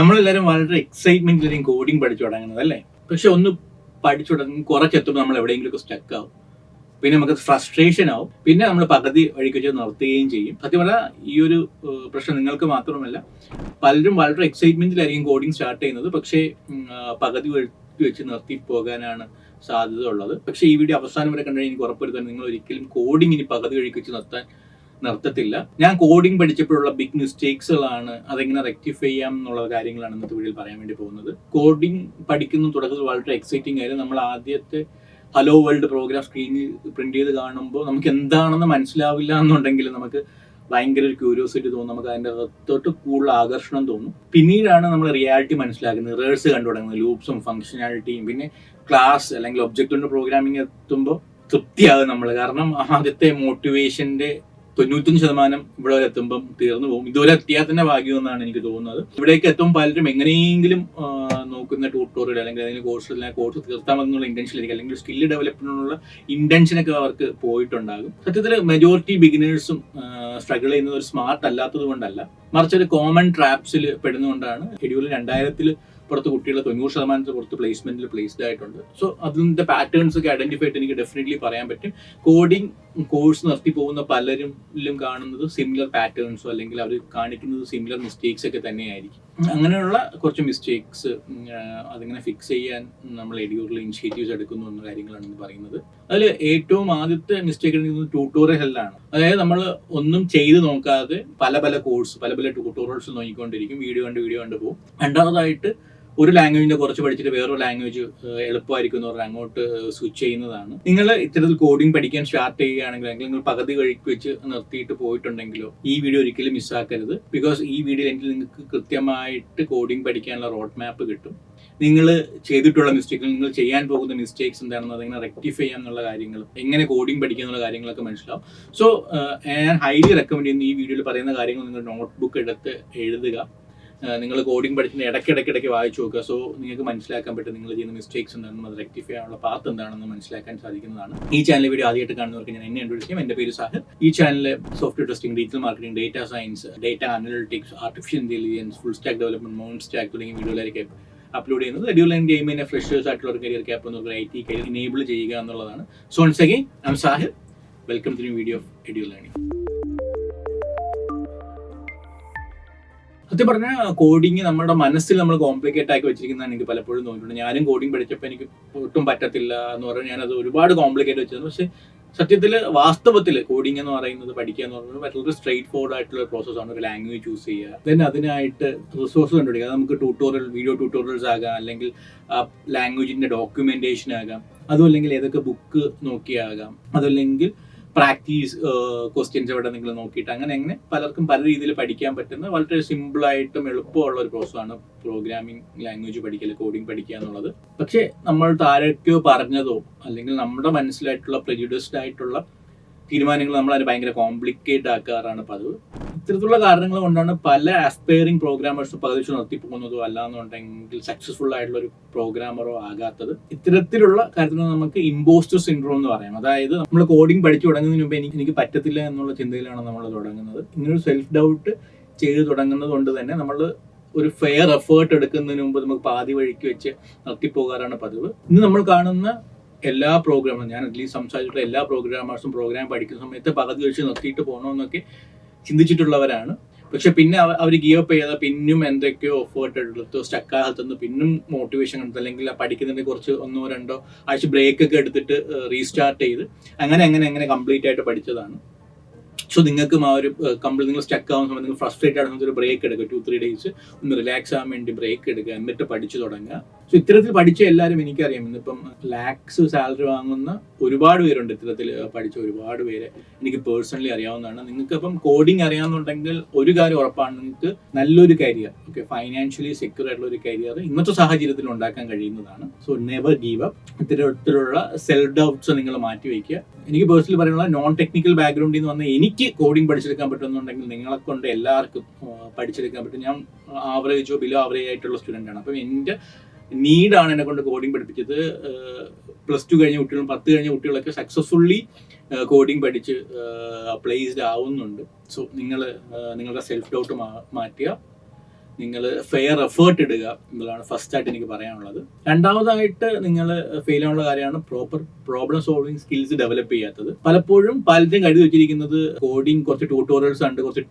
നമ്മളെല്ലാവരും വളരെ എക്സൈറ്റ്മെന്റിലായിരിക്കും കോഡിങ് പഠിച്ചു തുടങ്ങുന്നത് അല്ലേ. പക്ഷെ ഒന്ന് പഠിച്ചു തുടങ്ങി കുറച്ചെത്തുമ്പോൾ നമ്മൾ എവിടെയെങ്കിലുമൊക്കെ സ്റ്റക്ക് ആവും, പിന്നെ നമുക്ക് ഫ്രസ്ട്രേഷൻ ആവും, പിന്നെ നമ്മൾ പകുതി വഴിക്ക് വെച്ച് നിർത്തുകയും ചെയ്യും. സത്യം പറഞ്ഞാൽ ഈ ഒരു പ്രശ്നം നിങ്ങൾക്ക് മാത്രമല്ല, പലരും വളരെ എക്സൈറ്റ്മെന്റിലായിരിക്കും കോഡിങ് സ്റ്റാർട്ട് ചെയ്യുന്നത്, പക്ഷേ പകുതി വഴിക്ക് വെച്ച് നിർത്തി പോകാനാണ് സാധ്യത ഉള്ളത്. പക്ഷേ ഈ വീഡിയോ അവസാനം വരെ കണ്ടുകഴിഞ്ഞാൽ എനിക്ക് ഉറപ്പുവരുത്താൻ നിങ്ങൾ ഒരിക്കലും കോഡിങ് ഇനി പകുതി വഴിക്ക് വെച്ച് നിർത്തത്തില്ല. ഞാൻ കോഡിങ് പഠിച്ചപ്പോഴുള്ള ബിഗ് മിസ്റ്റേക്സുകളാണ്, അതെങ്ങനെ റെക്ടിഫൈ ചെയ്യാം എന്നുള്ള കാര്യങ്ങളാണ് ഇന്നത്തെ വീഡിയോയിൽ പറയാൻ വേണ്ടി പോകുന്നത്. കോഡിങ് പഠിക്കുന്ന തുടക്കത്തിൽ വളരെ എക്സൈറ്റിംഗ് ആയിരുന്നു. നമ്മൾ ആദ്യത്തെ ഹലോ വേൾഡ് പ്രോഗ്രാം സ്ക്രീനിൽ പ്രിന്റ് ചെയ്ത് കാണുമ്പോൾ നമുക്ക് എന്താണെന്ന് മനസ്സിലാവില്ല എന്നുണ്ടെങ്കിൽ നമുക്ക് ഭയങ്കര ഒരു ക്യൂരിയോസിറ്റി തോന്നും, നമുക്ക് അതിൻ്റെ അകത്തോട്ട് കൂടുതൽ ആകർഷണം തോന്നും. പിന്നീടാണ് നമ്മൾ റിയാലിറ്റി മനസ്സിലാക്കുന്നത്, റിവേഴ്സ് കണ്ടു തുടങ്ങുന്നത്, ലൂപ്സും ഫംഗ്ഷനാലിറ്റിയും. പിന്നെ ക്ലാസ് അല്ലെങ്കിൽ ഒബ്ജക്റ്റ് പ്രോഗ്രാമിംഗ് എത്തുമ്പോൾ തൃപ്തിയാകും നമ്മൾ. കാരണം ആദ്യത്തെ മോട്ടിവേഷന്റെ 95% ഇവിടെ വരെ എത്തുമ്പം തീർന്നു പോകും. ഇതുവരെ എത്തിയാൽ തന്നെ ഭാഗ്യമെന്നാണ് എനിക്ക് തോന്നുന്നത്. ഇവിടേക്ക് എത്തുമ്പോൾ പലരും എങ്ങനെയെങ്കിലും നോക്കുന്ന ട്യൂട്ടോറിയൽ അല്ലെങ്കിൽ ഏതെങ്കിലും കോഴ്സ് തീർത്താൽ മതിന്നുള്ള ഇന്റൻഷനിലേക്ക്, അല്ലെങ്കിൽ സ്കില്ല് ഡെവലപ്മെന്റിനുള്ള ഇന്റൻഷനൊക്കെ അവർക്ക് പോയിട്ടുണ്ടാകും. സത്യത്തിൽ മെജോറിറ്റി ബിഗിനേഴ്സും സ്ട്രഗിൾ ചെയ്യുന്നത് ഒരു സ്മാർട്ട് അല്ലാത്തത് കൊണ്ടല്ല, മറിച്ച് ഒരു കോമൺ ട്രാപ്സിൽ പെടുന്നതുകൊണ്ടാണ്. ഷെഡ്യൂൾ 2000 പുറത്ത് കുട്ടികൾ 90% പുറത്ത് പ്ലേസ്മെന്റിൽ പ്ലേസ്ഡ് ആയിട്ടുണ്ട്. സോ അതിന്റെ പാറ്റേൺസ് ഒക്കെ ഐഡന്റിഫൈ ആയിട്ട് എനിക്ക് ഡെഫിനറ്റ്ലി പറയാൻ പറ്റും. കോഡിംഗ് കോഴ്സ് നിർത്തി പോകുന്ന പലരും കാണുന്നത് സിമിലർ പാറ്റേൺസോ അല്ലെങ്കിൽ അവർ കാണിക്കുന്നത് സിമിലർ മിസ്റ്റേക്സ് ഒക്കെ തന്നെയായിരിക്കും. അങ്ങനെയുള്ള കുറച്ച് മിസ്റ്റേക്സ് അതിങ്ങനെ ഫിക്സ് ചെയ്യാൻ നമ്മൾ എഡ്യൂറിൽ ഇനിഷ്യേറ്റീവ്സ് എടുക്കുന്നു എന്ന കാര്യങ്ങളാണ് പറയുന്നത്. അതിൽ ഏറ്റവും ആദ്യത്തെ മിസ്റ്റേക്ക് എടുക്കുന്നത് ട്യൂട്ടോറിയലാണ്. അതായത് നമ്മൾ ഒന്നും ചെയ്ത് നോക്കാതെ പല കോഴ്സ് പല ട്യൂട്ടോറിയൽസ് നോക്കിക്കൊണ്ടിരിക്കും, വീഡിയോ കണ്ട് പോകും. രണ്ടാമതായിട്ട് ഒരു ലാംഗ്വേജിന്റെ കുറച്ച് പഠിച്ചിട്ട് വേറൊരു ലാംഗ്വേജ് എളുപ്പമായിരിക്കും എന്ന് പറഞ്ഞാൽ അങ്ങോട്ട് സ്വിച്ച് ചെയ്യുന്നതാണ്. നിങ്ങൾ ഇത്തരത്തിൽ കോഡിംഗ് പഠിക്കാൻ സ്റ്റാർട്ട് ചെയ്യുകയാണെങ്കിൽ, അല്ലെങ്കിൽ നിങ്ങൾ പകുതി വഴിക്ക് വെച്ച് നിർത്തിയിട്ട് പോയിട്ടുണ്ടെങ്കിലോ ഈ വീഡിയോ ഒരിക്കലും മിസ്സാക്കരുത്. ബിക്കോസ് ഈ വീഡിയോയിൽ എനിക്ക് നിങ്ങൾക്ക് കൃത്യമായിട്ട് കോഡിംഗ് പഠിക്കാനുള്ള റോഡ് മാപ്പ് കിട്ടും. നിങ്ങൾ ചെയ്തിട്ടുള്ള മിസ്റ്റേക്കുകൾ, നിങ്ങൾ ചെയ്യാൻ പോകുന്ന മിസ്റ്റേക്സ് എന്താണെന്ന്, അതെങ്ങനെ റെക്ടിഫൈ ചെയ്യാന്നുള്ള കാര്യങ്ങൾ, എങ്ങനെ കോഡിംഗ് പഠിക്കുക എന്നുള്ള കാര്യങ്ങളൊക്കെ മനസ്സിലാവും. സോ ഞാൻ ഹൈലി റെക്കമെൻഡ് ചെയ്യുന്ന ഈ വീഡിയോയിൽ പറയുന്ന കാര്യങ്ങൾ നിങ്ങൾ നോട്ട്ബുക്ക് എടുത്ത് എഴുതുക. നിങ്ങൾ കോഡിംഗ് പഠിച്ചിട്ട് ഇടയ്ക്കിടയ്ക്ക് വായിച്ചു നോക്കുക. സോ നിങ്ങൾക്ക് മനസ്സിലാക്കാൻ പറ്റും നിങ്ങൾ ചെയ്യുന്ന മിസ്റ്റേക്സ് എന്താണെന്നും അത് റെക്ടിഫൈ ചെയ്യാനുള്ള പാത്ത് എന്താണെന്ന് മനസ്സിലാക്കാൻ സാധിക്കുന്നതാണ്. ഈ ചാനൽ വീഡിയോ ആദ്യമായിട്ട് കാണുന്നവർക്ക് ഞാൻ എന്നെ ഇൻട്രോഡ്യൂസ് ചെയ്യാം. എൻ്റെ പേര് സാഹിർ. ഈ ചാനലിൽ software testing, digital marketing, data science, data analytics, artificial intelligence, full stack development, മോൺ സ്റ്റാക്ക് തുടങ്ങിയ വീഡിയോയിലായിരിക്കും അപ്ലോഡ് ചെയ്യുന്നത്. എഡ്യൂൽ ആൻഡ് ഗെയിമിനെ ഫ്രഷേഴ്സ് ആയിട്ടുള്ള ഒരു കരിയർ ക്യാപ്പ് എന്നൊരു IT കരിയർ എനേബിൾ ചെയ്യുക എന്നുള്ളതാണ്. So once again I am Sahir. Welcome to new video of Edul learning. സത്യം പറഞ്ഞാൽ കോഡിങ് നമ്മുടെ മനസ്സിൽ നമ്മൾ കോംപ്ലിക്കേറ്റ് ആക്കി വെച്ചിരിക്കുന്നതാണ് എനിക്ക് പലപ്പോഴും തോന്നിയിട്ടുണ്ട്. ഞാനും കോഡിങ് പഠിച്ചപ്പോൾ എനിക്ക് ഒട്ടും പറ്റത്തില്ല എന്ന് പറഞ്ഞാൽ ഞാനത് ഒരുപാട് കോംപ്ലിക്കേറ്റ് വെച്ചിരുന്നു. പക്ഷേ സത്യത്തിൽ വാസ്തവത്തിൽ കോഡിംഗ് എന്ന് പറയുന്നത്, പഠിക്കുക എന്ന് പറയുന്നത് വളരെ സ്ട്രെയിറ്റ് ഫോർവേഡ് ആയിട്ടുള്ള പ്രോസസ്സാണ്. ഒരു ലാംഗ്വേജ് ചൂസ് ചെയ്യുക, ദെൻ അതിനായിട്ട് റിസോഴ്സ് കണ്ടുപിടിക്കുക. നമുക്ക് വീഡിയോ ട്യൂട്ടോറിയൽസ് ആകാം, അല്ലെങ്കിൽ ആ ലാംഗ്വേജിന്റെ ഡോക്യുമെന്റേഷൻ ആകാം, അതും അല്ലെങ്കിൽ ഏതൊക്കെ ബുക്ക് നോക്കിയാകാം, അതല്ലെങ്കിൽ പ്രാക്ടീസ് ക്വസ്റ്റ്യൻസ് എവിടെ നിങ്ങൾ നോക്കിയിട്ട് അങ്ങനെ പലർക്കും പല രീതിയിൽ പഠിക്കാൻ പറ്റുന്ന വളരെ സിമ്പിളായിട്ടും എളുപ്പമുള്ള ഒരു പ്രോസസ്സാണ് പ്രോഗ്രാമിംഗ് ലാംഗ്വേജ് പഠിക്കൽ, കോഡിംഗ് പഠിക്കുക എന്നുള്ളത്. പക്ഷേ നമ്മൾ ആരൊക്കെയോ പറഞ്ഞതോ അല്ലെങ്കിൽ നമ്മുടെ മനസ്സിലായിട്ടുള്ള പ്രെജുഡിസ്ഡ് ആയിട്ടുള്ള തീരുമാനങ്ങൾ നമ്മൾ അതിന് ഭയങ്കര കോംപ്ലിക്കേറ്റ് ആക്കാറാണ് പതിവ്. ഇത്തരത്തിലുള്ള കാരണങ്ങൾ കൊണ്ടാണ് പല ആസ്പയറിംഗ് പ്രോഗ്രാമേഴ്സ് പതിച്ചു നിർത്തിപ്പോകുന്നതോ അല്ലാന്നുണ്ടെങ്കിൽ സക്സസ്ഫുൾ ആയിട്ടുള്ള ഒരു പ്രോഗ്രാമറോ ആകാത്തത്. ഇത്തരത്തിലുള്ള കാര്യത്തിൽ നമുക്ക് ഇമ്പോസ്റ്റർ സിൻഡ്രോം എന്ന് പറയാം. അതായത് നമ്മൾ കോഡിംഗ് പഠിച്ചു തുടങ്ങുന്നതിന് മുമ്പ് എനിക്ക് പറ്റത്തില്ല എന്നുള്ള ചിന്തയിലാണ് നമ്മൾ തുടങ്ങുന്നത്. ഇങ്ങനൊരു സെൽഫ് ഡൗട്ട് ചെയ്ത് തുടങ്ങുന്നത് കൊണ്ട് തന്നെ നമ്മൾ ഒരു ഫെയർ എഫേർട്ട് എടുക്കുന്നതിന് മുമ്പ് നമുക്ക് പാതി വഴിക്ക് വെച്ച് നിർത്തിപ്പോകാറാണ് പതിവ്. ഇന്ന് നമ്മൾ കാണുന്ന എല്ലാ പ്രോഗ്രാമും, ഞാൻ അറ്റ്ലീസ്റ്റ് സംസാരിച്ചിട്ടുള്ള എല്ലാ പ്രോഗ്രാമേഴ്സും പ്രോഗ്രാം പഠിക്കുന്ന സമയത്ത് പകുതി വെച്ച് നിർത്തിയിട്ട് പോകണമെന്നൊക്കെ ചിന്തിച്ചിട്ടുള്ളവരാണ്. പക്ഷെ പിന്നെ അവർ ഗീവ് അപ്പ് ചെയ്യാതെ പിന്നും എന്തൊക്കെയോ എഫേർട്ട് എടുത്ത് സ്റ്റക്കാകത്തുനിന്ന് പിന്നും മോട്ടിവേഷൻ കണ്ടത്, അല്ലെങ്കിൽ പഠിക്കുന്നതിനെ കുറച്ച് 1-2 ആഴ്ച ബ്രേക്ക് ഒക്കെ എടുത്തിട്ട് റീസ്റ്റാർട്ട് ചെയ്ത് അങ്ങനെ കംപ്ലീറ്റ് ആയിട്ട് പഠിച്ചതാണ്. സോ നിങ്ങൾക്കും ആ ഒരു നിങ്ങൾ സ്റ്റക്ക് ആവുന്ന സമയത്ത്, നിങ്ങൾ ഫ്രസ്ട്രേറ്റ് ആവുന്ന ഒരു ബ്രേക്ക് എടുക്കുക, 2-3 ഡേയ്സ് ഒന്ന് റിലാക്സ് ആവാൻ വേണ്ടി ബ്രേക്ക് എടുക്കുക, എന്നിട്ട് പഠിച്ചു തുടങ്ങുക. സോ ഇത്തരത്തിൽ പഠിച്ച എല്ലാവരും എനിക്കറിയാം, ഇന്നിപ്പം ലാക്സ് സാലറി വാങ്ങുന്ന ഒരുപാട് പേരുണ്ട്. ഇത്തരത്തിൽ പഠിച്ച ഒരുപാട് പേരെ എനിക്ക് പേഴ്സണലി അറിയാവുന്നതാണ്. നിങ്ങൾക്ക് ഇപ്പം കോഡിംഗ് അറിയാവുന്നുണ്ടെങ്കിൽ ഒരു കാര്യം ഉറപ്പാണ്, നിങ്ങൾക്ക് നല്ലൊരു കരിയർ, ഓക്കെ, ഫൈനാൻഷ്യലി സെക്യൂർ ആയിട്ടുള്ള ഒരു കരിയർ ഇന്നത്തെ സാഹചര്യത്തിൽ ഉണ്ടാക്കാൻ കഴിയുന്നതാണ്. So never give up. ഇത്തരത്തിലുള്ള സെൽഫ് ഡൗട്ട്സ് നിങ്ങൾ മാറ്റി വയ്ക്കുക. എനിക്ക് പേഴ്സണലി പറയാനുള്ള, നോൺ ടെക്നിക്കൽ ബാക്ക്ഗ്രൗണ്ടിൽ നിന്ന് വന്ന എനിക്ക് കോഡിംഗ് പഠിച്ചെടുക്കാൻ പറ്റുന്നുണ്ടെങ്കിൽ നിങ്ങളെ കൊണ്ട് എല്ലാവർക്കും പഠിച്ചെടുക്കാൻ പറ്റും. ഞാൻ ആവറേജോ ബിലോ ആവറേജ് ആയിട്ടുള്ള സ്റ്റുഡൻ്റ് ആണ്. അപ്പം എൻ്റെ നീഡാണ് എന്നെ കൊണ്ട് കോഡിംഗ് പഠിപ്പിച്ചത്. +2 കഴിഞ്ഞ കുട്ടികളും 10 കഴിഞ്ഞ കുട്ടികളൊക്കെ സക്സസ്ഫുള്ളി കോഡിംഗ് പഠിച്ച് പ്ലേസ്ഡ് ആവുന്നുണ്ട്. സോ നിങ്ങളുടെ സെൽഫ് ഡൗട്ട് മാറ്റുക, നിങ്ങൾ ഫെയർ എഫേർട്ട് ഇടുക എന്നുള്ളതാണ് ഫസ്റ്റായിട്ട് എനിക്ക് പറയാനുള്ളത്. രണ്ടാമതായിട്ട് നിങ്ങൾ ഫെയിൽ ആവുന്ന കാര്യമാണ് പ്രോബ്ലം സോൾവിങ് സ്കിൽസ് ഡെവലപ്പ് ചെയ്യാത്തത്. പലപ്പോഴും പലരും കരുതി വെച്ചിരിക്കുന്നത് കോഡിങ് കുറച്ച് ട്യൂട്ടോറിയൽസ് ഉണ്ട്, കുറച്ച്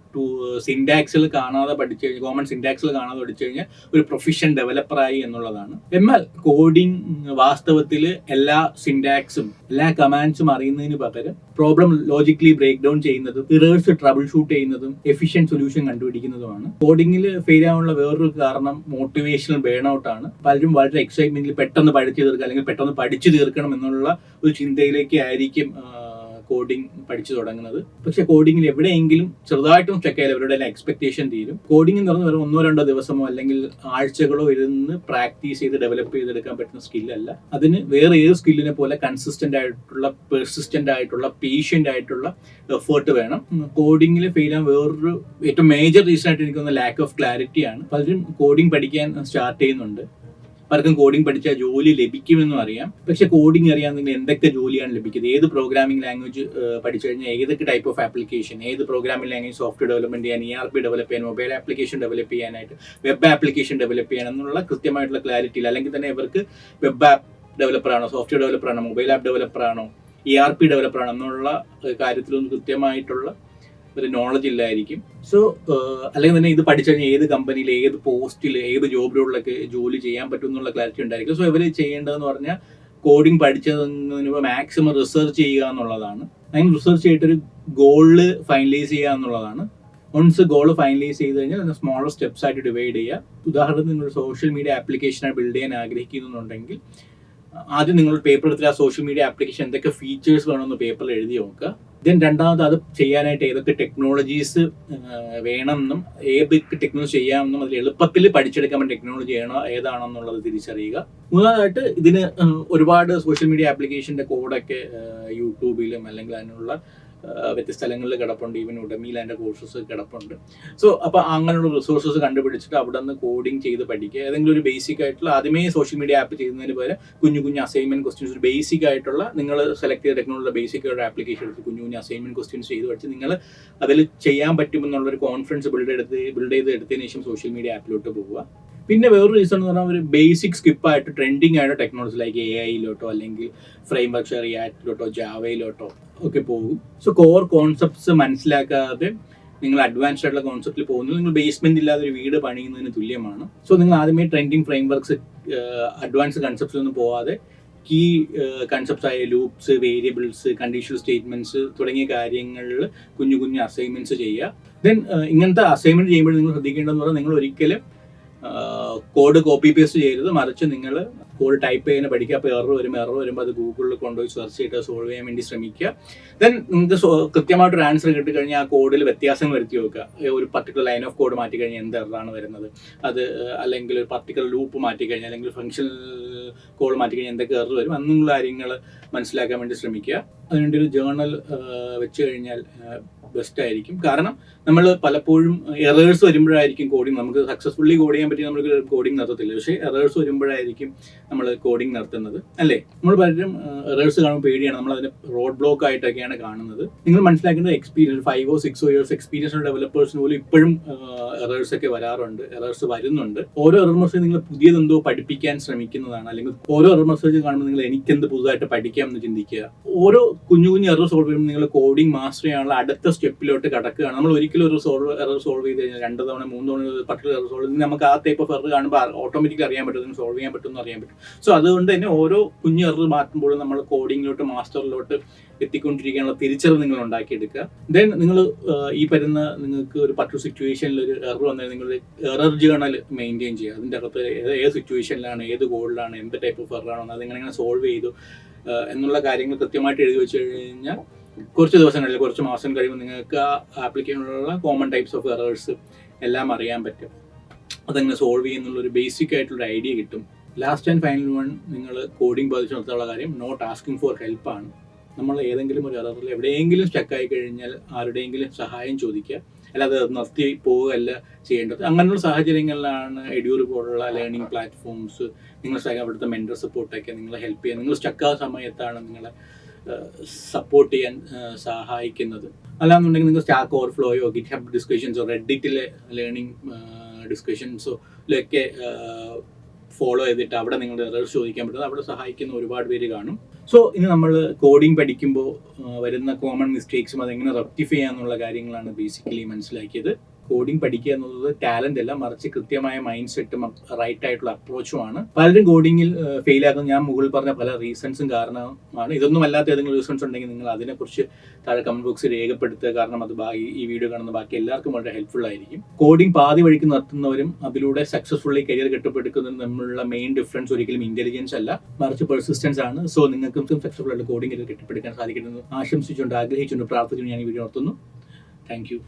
സിൻടാക്സിൽ കാണാതെ പഠിച്ചു കഴിഞ്ഞാൽ, കോമൺ സിൻടാക്സിൽ കാണാതെ പഠിച്ചു കഴിഞ്ഞാൽ ഒരു പ്രൊഫഷൻ ഡെവലപ്പറായി എന്നുള്ളതാണ്. എന്നാൽ കോഡിങ് വാസ്തവത്തിൽ എല്ലാ സിൻടാക്സും എല്ലാ കമാൻഡ്സും അറിയുന്നതിന് പകരം പ്രോബ്ലം ലോജിക്കലി ബ്രേക്ക് ഡൗൺ ചെയ്യുന്നതും ഇറേഴ്സ് ട്രബിൾ ഷൂട്ട് ചെയ്യുന്നതും എഫിഷ്യന്റ് സൊല്യൂഷൻ കണ്ടുപിടിക്കുന്നതുമാണ്. കോഡിങ്ങിൽ ഫെയിൽ ആവാനുള്ള വേറൊരു കാരണം മോട്ടിവേഷണൽ ബേൺ ഔട്ട് ആണ്. പലരും വളരെ എക്സൈറ്റ്മെന്റിൽ പെട്ടെന്ന് പഠിച്ചു തീർക്കുക അല്ലെങ്കിൽ പെട്ടെന്ന് പഠിച്ചു തീർക്കണം എന്നുള്ള ഒരു ചിന്തയിലേക്ക് ആയിരിക്കും കോഡിംഗ് പഠിച്ചു തുടങ്ങുന്നത്. പക്ഷെ കോഡിങ്ങിൽ എവിടെയെങ്കിലും ചെറുതായിട്ടും ചെക്ക് ചെയ്താൽ അവരുടെ എക്സ്പെക്ടേഷൻ തീരും. കോഡിംഗ് എന്ന് പറഞ്ഞാൽ 1-2 ദിവസമോ അല്ലെങ്കിൽ ആഴ്ചകളോ ഇരുന്ന് പ്രാക്ടീസ് ചെയ്ത് ഡെവലപ്പ് ചെയ്തെടുക്കാൻ പറ്റുന്ന സ്കില്ലല്ല. അതിന് വേറെ ഏത് സ്കില്ലിനെ പോലെ കൺസിസ്റ്റന്റ് ആയിട്ടുള്ള, പെർസിസ്റ്റന്റ് ആയിട്ടുള്ള, പേഷ്യന്റ് ആയിട്ടുള്ള എഫേർട്ട് വേണം. കോഡിങ്ങിൽ ഫെയിൽ ആവാൻ വേറൊരു ഏറ്റവും മേജർ റീസൺ ആയിട്ട് എനിക്ക് തോന്നുന്നത് ലാക്ക് ഓഫ് ക്ലാരിറ്റി ആണ്. പലരും കോഡിംഗ് പഠിക്കാൻ സ്റ്റാർട്ട് ചെയ്യുന്നുണ്ട്, പലർക്കും കോഡിംഗ് പഠിച്ചാൽ ജോലി ലഭിക്കുമെന്നും അറിയാം. പക്ഷെ കോഡിംഗ് അറിയാമെങ്കിൽ എന്തൊക്കെ ജോലിയാണ് ലഭിക്കുന്നത്, ഏത് പ്രോഗ്രാമിംഗ് ലാംഗ്വേജ് പഠിച്ചു കഴിഞ്ഞാൽ ഏതൊക്കെ ടൈപ്പ് ഓഫ് ആപ്ലിക്കേഷൻ, ഏത് പ്രോഗ്രാമിംഗ് ലാംഗ്വേജ് സോഫ്റ്റ്വെയർ ഡെവലപ്മെന്റ് ചെയ്യാൻ, ERP ഡെവലപ്പ് ചെയ്യാൻ, മൊബൈൽ ആപ്ലിക്കേഷൻ ഡെവലപ്പ് ചെയ്യാനായിട്ട്, വെബ് ആപ്ലിക്കേഷൻ ഡെവലപ്പ് ചെയ്യാൻ എന്നുള്ള കൃത്യമായിട്ടുള്ള ക്ലാരിറ്റി ഇല്ല. അല്ലെങ്കിൽ തന്നെ ഇവർക്ക് വെബ് ആപ്പ് ഡെവലപ്പറാണോ, സോഫ്റ്റ്വെയർ ഡെവലപ്പറാണോ, മൊബൈൽ ആപ്പ് ഡെവലപ്പറാണോ, ERP ഡെവലപ്പറാണോ എന്നുള്ള കാര്യത്തിലൊന്നും കൃത്യമായിട്ടുള്ള ഒരു നോളജ് ഇല്ലായിരിക്കും. സോ അല്ലെങ്കിൽ തന്നെ ഇത് പഠിച്ചു കഴിഞ്ഞാൽ ഏത് കമ്പനിയിൽ, ഏത് പോസ്റ്റിൽ, ഏത് ജോബ് റോളിലൊക്കെ ജോലി ചെയ്യാൻ പറ്റും എന്നുള്ള ക്ലാരിറ്റി ഉണ്ടായിരിക്കും. സോ ഇവർ ചെയ്യേണ്ടതെന്ന് പറഞ്ഞാൽ കോഡിംഗ് പഠിച്ചതിന് മാക്സിമം റിസർച്ച് ചെയ്യുക എന്നുള്ളതാണ്. അതിന് റിസർച്ച് ചെയ്തിട്ടൊരു ഗോള് ഫൈനലൈസ് ചെയ്യുക എന്നുള്ളതാണ്. വൺസ് ഗോൾ ഫൈനലൈസ് ചെയ്ത് കഴിഞ്ഞാൽ സ്മോളർ സ്റ്റെപ്സ് ആയിട്ട് ഡിവൈഡ് ചെയ്യുക. ഉദാഹരണത്തിന് നിങ്ങൾ സോഷ്യൽ മീഡിയ ആപ്ലിക്കേഷനായി ബിൽഡ് ചെയ്യാൻ ആഗ്രഹിക്കുന്നുണ്ടെങ്കിൽ ആദ്യം നിങ്ങൾ പേപ്പർ എടുത്തിട്ട് ആ സോഷ്യൽ മീഡിയ ആപ്ലിക്കേഷൻ എന്തൊക്കെ ഫീച്ചേഴ്സ് വേണമെന്ന് പേപ്പറിൽ എഴുതി നോക്കുക. ദെൻ രണ്ടാമത് അത് ചെയ്യാനായിട്ട് ഏതൊക്കെ ടെക്നോളജീസ് വേണമെന്നും ഏതൊക്കെ ടെക്നോളജി ചെയ്യാമെന്നും അതിൽ എളുപ്പത്തിൽ പഠിച്ചെടുക്കാൻ പറ്റുന്ന ടെക്നോളജി ഏതാണെന്നുള്ളത് തിരിച്ചറിയുക. മൂന്നാമതായിട്ട് ഇതിന് ഒരുപാട് സോഷ്യൽ മീഡിയ ആപ്ലിക്കേഷൻ്റെ കോഡൊക്കെ യൂട്യൂബിലും അല്ലെങ്കിൽ അതിനുള്ള വ്യത്യസ്ത സ്ഥലങ്ങളിൽ കിടപ്പുണ്ട്. ഈവൻ ഉടമയിൽ അതിൻ്റെ കോഴ്സസ് കിടപ്പുണ്ട്. സോ അപ്പോൾ അങ്ങനെയുള്ള റിസോഴ്സസ് കണ്ടുപിടിച്ചിട്ട് അവിടെ നിന്ന് കോഡിങ് ചെയ്ത് പഠിക്കുക. ഏതെങ്കിലും ഒരു ബേസിക് ആയിട്ടുള്ള, ആദ്യമേ സോഷ്യൽ മീഡിയ ആപ്പ് ചെയ്യുന്നതിന് പകരം കുഞ്ഞു അസൈൻമെന്റ് ക്വസ്റ്റ്യൻസ്, ഒരു ബേസിക് ആയിട്ടുള്ള നിങ്ങൾ സെലക്ട് ചെയ്ത ടെക്നോളജി ബേസിക് ആയിട്ട് ആപ്ലിക്കേഷൻ എടുത്ത് കുഞ്ഞു അസൈൻമെന്റ് ക്വസ്റ്റ്യൻസ് ചെയ്ത് പഠിച്ച് നിങ്ങൾ അതിൽ ചെയ്യാൻ പറ്റുമെന്നുള്ളൊരു കോൺഫിഡൻസ് ബിൽഡ് ചെയ്ത് എടുത്തതിന് ശേഷം സോഷ്യൽ മീഡിയ ആപ്പിലോട്ട് പോവുക. പിന്നെ വേറൊരു റീസൺ എന്ന് പറഞ്ഞാൽ ഒരു ബേസിക് സ്കിപ്പായിട്ട് ട്രെൻഡിങ് ആയിട്ട് ടെക്നോളജി ലൈക്ക് AI-ലോട്ടോ അല്ലെങ്കിൽ ഫ്രെയിം വർക്ക് റിയാക്റ്റിലോട്ടോ ജാവയിലോട്ടോ ഒക്കെ പോകും. സോ കോർ കോൺസെപ്റ്റ്സ് മനസ്സിലാക്കാതെ നിങ്ങൾ അഡ്വാൻസ്ഡ് ആയിട്ടുള്ള കോൺസെപ്റ്റിൽ പോകുന്നത് നിങ്ങൾ ബേസ്മെന്റ് ഇല്ലാതെ ഒരു വീട് പണിയുന്നതിന് തുല്യമാണ്. സോ നിങ്ങൾ ആദ്യമേ ട്രെൻഡിങ് ഫ്രെയിം വർക്ക്സ്, അഡ്വാൻസ്ഡ് കൺസെപ്റ്റ്സിലൊന്നും പോവാതെ കീ കൺസെപ്റ്റ്സ് ആയ ലൂപ്സ്, വേരിയബിൾസ്, കണ്ടീഷണൽ സ്റ്റേറ്റ്മെന്റ്സ് തുടങ്ങിയ കാര്യങ്ങളിൽ കുഞ്ഞു അസൈൻമെന്റ്സ് ചെയ്യുക. ദെൻ ഇങ്ങനത്തെ അസൈൻമെന്റ് ചെയ്യുമ്പോൾ നിങ്ങൾ ശ്രദ്ധിക്കേണ്ടതെന്ന് പറഞ്ഞാൽ നിങ്ങൾ ഒരിക്കലും കോഡ് കോപ്പി പേസ്റ്റ് ചെയ്യരുത്. മറിച്ച് നിങ്ങൾ കോഡ് ടൈപ്പ് ചെയ്യാൻ പഠിക്കുക. അപ്പോൾ എറർ വരുമ്പോൾ അത് ഗൂഗിളിൽ കൊണ്ടുപോയി സെർച്ച് ചെയ്തിട്ട് സോൾവ് ചെയ്യാൻ വേണ്ടി ശ്രമിക്കുക. ദെൻ നിങ്ങൾക്ക് കൃത്യമായിട്ടൊരു ആൻസർ കിട്ടിക്കഴിഞ്ഞാൽ ആ കോഡിൽ വ്യത്യാസം വരുത്തി വെക്കുക. ഒരു പർട്ടിക്കുലർ ലൈൻ ഓഫ് കോഡ് മാറ്റിക്കഴിഞ്ഞാൽ എന്ത് എററാണ് വരുന്നത്, അത് അല്ലെങ്കിൽ ഒരു പർട്ടിക്കുലർ ലൂപ്പ് മാറ്റിക്കഴിഞ്ഞാൽ അല്ലെങ്കിൽ ഫംഗ്ഷണൽ കോഡ് മാറ്റിക്കഴിഞ്ഞാൽ എന്തൊക്കെ എറർ വരും എന്നുള്ള കാര്യങ്ങൾ മനസ്സിലാക്കാൻ വേണ്ടി ശ്രമിക്കുക. അതിനുവേണ്ടി ഒരു ജേർണൽ വെച്ച് കഴിഞ്ഞാൽ ബെസ്റ്റ് ആയിരിക്കും. കാരണം നമ്മൾ പലപ്പോഴും എറേഴ്സ് വരുമ്പോഴായിരിക്കും കോഡിങ്, നമുക്ക് സക്സസ്ഫുള്ളി കോഡ് ചെയ്യാൻ പറ്റി നമുക്ക് കോഡിങ് നടത്തത്തില്ല. പക്ഷേ എറേഴ്സ് വരുമ്പോഴായിരിക്കും നമ്മൾ കോഡിങ് നടത്തുന്നത്, അല്ലേ? നമ്മൾ പലരും എറേഴ്സ് കാണുമ്പോൾ പേടിയാണ്, നമ്മൾ അതിന് റോഡ് ബ്ലോക്ക് ആയിട്ടൊക്കെയാണ് കാണുന്നത്. നിങ്ങൾ മനസ്സിലാക്കേണ്ട എക്സ്പീരിയൻസ് 5 or 6 years എക്സ്പീരിയൻസ് ഡെവലപ്പേഴ്സിന് പോലും ഇപ്പോഴും എറേഴ്സ് ഒക്കെ വരാറുണ്ട്, എറേഴ്സ് വരുന്നുണ്ട്. ഓരോ എറർ മെസ്സേജ് നിങ്ങൾ പുതിയതെന്തോ പഠിപ്പിക്കാൻ ശ്രമിക്കുന്നതാണ്. അല്ലെങ്കിൽ ഓരോ എറർ മെസ്സേജ് കാണുമ്പോൾ നിങ്ങൾ എനിക്കെന്ത് പുതുതായിട്ട് പഠിക്കാം എന്ന് ചിന്തിക്കുക. ഓരോ കുഞ്ഞു എറർ സോൾവ് ചെയ്യുമ്പോൾ നിങ്ങൾ കോഡിങ് മാസ്റ്റർ ചെയ്യാനുള്ള അടുത്ത സ്റ്റെപ്പിലോട്ട് കടക്കുകയാണ്. നമ്മൾ ഒരിക്കലും ഒരു എറർ സോൾവ് ചെയ്ത് കഴിഞ്ഞാൽ 2 തവണ 3 തവണ പർട്ടിക്കുലർ എറർ സോൾവ് ചെയ്ത് നമുക്ക് ആ ടൈപ്പ് ഓഫ് എറർ കാണുമ്പോൾ ഓട്ടോമാറ്റിക്കലി അറിയാൻ പറ്റും, സോൾവ് ചെയ്യാൻ പറ്റുമെന്ന് അറിയാൻ പറ്റും. സോ അതുകൊണ്ട് തന്നെ ഓരോ കുഞ്ഞു എറർ മാറ്റുമ്പോഴും നമ്മൾ കോഡിങ്ങിലോട്ട് മാസ്റ്ററിലോട്ട് എത്തിക്കൊണ്ടിരിക്കാനുള്ള തിരിച്ചറിവ് നിങ്ങൾ ഉണ്ടാക്കിയെടുക്കുക. ദെൻ നിങ്ങൾ ഈ പറയുന്ന നിങ്ങൾക്ക് ഒരു പർട്ടിക്കുലർ സിറ്റുവേഷനിൽ ഒരു എറർ വന്നാൽ നിങ്ങൾ എറർ ജേർണൽ മെയിൻറ്റെയിൻ ചെയ്യുക. അതിൻ്റെ അകത്ത് ഏത് സിറ്റുവേഷനിലാണ്, ഏത് കോഡിലാണ്, എന്ത് ടൈപ്പ് ഓഫ് എറർ ആണോ, അതിങ്ങനെ സോൾവ് ചെയ്തു എന്നുള്ള കാര്യങ്ങൾ കൃത്യമായിട്ട് എഴുതി വെച്ച് കഴിഞ്ഞാൽ കുറച്ച് ദിവസങ്ങളിൽ, കുറച്ച് മാസം കഴിയുമ്പോൾ നിങ്ങൾക്ക് ആ ആപ്ലിക്കേഷനിലുള്ള കോമൺ ടൈപ്സ് ഓഫ് എറേഴ്സ് എല്ലാം അറിയാൻ പറ്റും. അതങ്ങനെ സോൾവ് ചെയ്യുന്നുള്ളൊരു ബേസിക് ആയിട്ടുള്ള ഐഡിയ കിട്ടും. ലാസ്റ്റ് ആൻഡ് ഫൈനൽ വൺ, നിങ്ങൾ കോഡിംഗ് ബാധിച്ച് നിർത്താനുള്ള കാര്യം നോട്ട് ആസ്കിങ് ഫോർ ഹെൽപ്പാണ്. നമ്മൾ ഏതെങ്കിലും ഒരു എററിൽ എവിടെയെങ്കിലും സ്റ്റക്കായി കഴിഞ്ഞാൽ ആരുടെയെങ്കിലും സഹായം ചോദിക്കുക, അല്ലാതെ നിർത്തി പോവുകയല്ല ചെയ്യേണ്ടത്. അങ്ങനെയുള്ള സാഹചര്യങ്ങളിലാണ് എഡ്യൂർ പോലുള്ള ലേണിംഗ് പ്ലാറ്റ്ഫോംസ്, നിങ്ങൾ അവിടുത്തെ മെൻറ്റർ സപ്പോർട്ടൊക്കെ നിങ്ങളെ ഹെൽപ്പ് ചെയ്യാൻ, നിങ്ങൾ സ്റ്റക്കാവുന്ന സമയത്താണ് നിങ്ങളെ സപ്പോർട്ട് ചെയ്യാൻ സഹായിക്കുന്നത്. അല്ലാന്നുണ്ടെങ്കിൽ നിങ്ങൾ സ്റ്റാക്ക് ഓവർഫ്ലോയോ, ഗിറ്റ്ഹബ് ഡിസ്കഷൻസോ, റെഡിറ്റിലെ ലേണിംഗ് ഡിസ്കഷൻസിലൊക്കെ ഫോളോ ചെയ്തിട്ട് അവിടെ നിങ്ങളുടെ എറേഴ്സ് ചോദിക്കാൻ പറ്റുന്നത് അവിടെ സഹായിക്കുന്ന ഒരുപാട് പേര് കാണും. സോ ഇനി നമ്മൾ കോഡിംഗ് പഠിക്കുമ്പോൾ വരുന്ന കോമൺ മിസ്റ്റേക്സും അതെങ്ങനെ റെക്ടിഫൈ ചെയ്യാന്നുള്ള കാര്യങ്ങളാണ് ബേസിക്കലി മനസ്സിലാക്കിയത്. കോഡിംഗ് പഠിക്കുക എന്നുള്ളത് ടാലന്റ് അല്ല, മറിച്ച് കൃത്യമായ മൈൻഡ് സെറ്റും റൈറ്റ് ആയിട്ടുള്ള അപ്രോച്ചുമാണ്. പലരും കോഡിങ്ങിൽ ഫെയിൽ ആകുന്നത് ഞാൻ മുകളിൽ പറഞ്ഞ പല റീസൺസും കാരണമാണ്. ഇതൊന്നും അല്ലാത്ത ഏതെങ്കിലും റീസൺസ് ഉണ്ടെങ്കിൽ നിങ്ങൾ അതിനെക്കുറിച്ച് താഴെ കമന്റ് ബോക്സിൽ രേഖപ്പെടുത്തുക. കാരണം അത് ഈ വീഡിയോ കാണുന്ന ബാക്കി എല്ലാവർക്കും വളരെ ഹെൽപ്ഫുൾ ആയിരിക്കും. കോഡിംഗ് പാതി വഴിക്ക് നിർത്തുന്നവരും അതിലൂടെ സക്സസ്ഫുള്ളി കരിയർ കെട്ടിപ്പടുക്കുന്നതും തമ്മിലുള്ള മെയിൻ ഡിഫറൻസ് ഒരിക്കലും ഇന്റലിജൻസ് അല്ല, മറിച്ച് പെർസിസ്റ്റൻസ് ആണ്. സോ നിങ്ങൾക്കും സക്സസ്ഫുൾ ആയിട്ട് കോഡിംഗ് കരിയർ കെട്ടിപ്പടുക്കാൻ സാധിക്കുന്നത് ആശംസിച്ചുകൊണ്ട്, ആഗ്രഹിച്ചുകൊണ്ട്, പ്രാർത്ഥിച്ചുകൊണ്ട് ഞാൻ ഈ വീഡിയോ നടത്തുന്നു. Thank you.